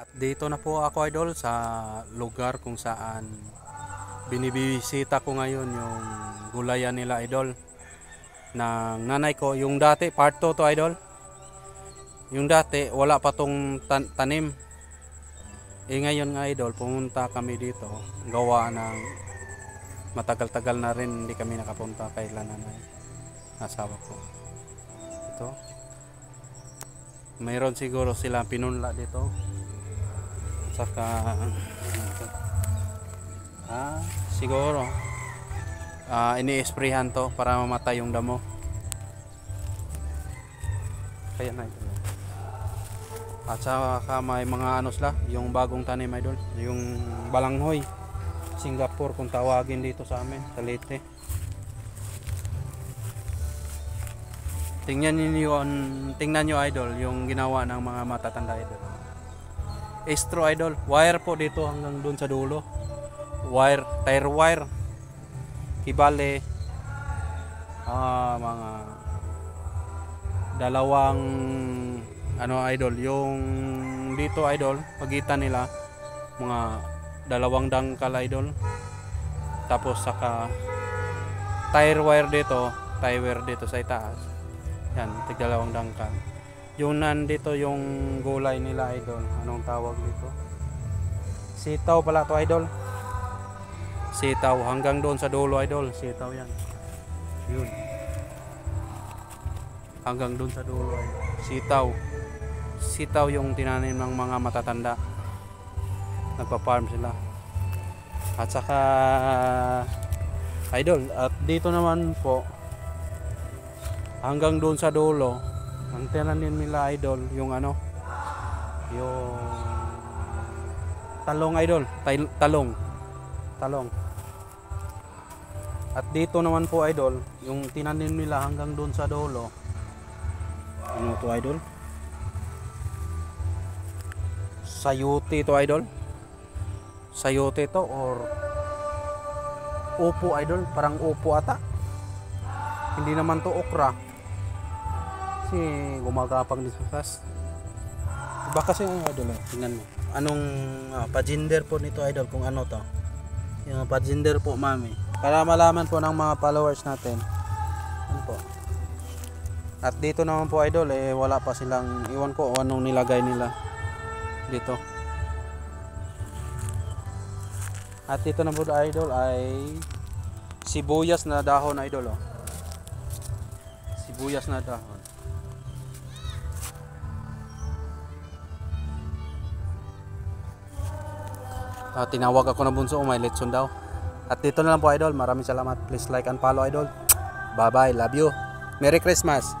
At dito na po ako, idol, sa lugar kung saan binibisita ko ngayon yung gulayan nila, idol, ng nanay ko. Yung dati part 2 to, idol. Yung dati wala pa tong tanim. Ngayon nga, idol, pumunta kami dito gawa ng matagal-tagal na rin hindi kami nakapunta kay nanay, asawa ko. Ito, mayroon siguro silang pinunla dito. Saka siguro ini-sprayhan to para mamatay yung damo. Kaya na ito. At saka may mga ano sila, yung bagong tanim, idol, yung balanghoy Singapore kung tawagin dito sa amin sa Leyte. Tingnan nyo, idol, yung ginawa ng mga matatanda, idol. Estro, idol, wire po dito hanggang dun sa dulo. Wire, tire wire. Kibale mga dalawang idol, yung dito, idol, pagitan nila mga dalawang dangkal, idol. Tapos saka tire wire dito sa itaas. Yan, tigdalawang dangkal. Yung nandito yung gulay nila, idol, anong tawag dito? Sitaw pala to, idol. Sitaw hanggang doon sa dulo, idol. Sitaw yan. Yun. Hanggang doon sa dulo, idol. Sitaw yung tinanim ng mga matatanda. Nagpa-farm sila. At saka, idol, at dito naman po hanggang doon sa dulo, ang tinanim nila, idol, yung yung talong, idol. Talong. At dito naman po, idol, yung tinanim nila hanggang doon sa dulo, ano to, idol? Sayote to, idol. Sayote to or upo, idol. Parang upo ata. Hindi naman to okra. Kasi gumagapang din sa fast. Iba kasi yung idol, tingnan mo. Anong pajinder po nito, idol, kung ano to. Yung pajinder po, mami. Para malaman po ng mga followers natin. Ano po. At dito naman po, idol, wala pa silang, iwan ko anong nilagay nila dito. At dito na po, idol, ay sibuyas na dahon, idol, sibuyas na dahon. Tinawag ako na bunso, may letson daw. At dito na lang po, idol, maraming salamat. Please like and follow, idol. Bye bye, love you, Merry Christmas.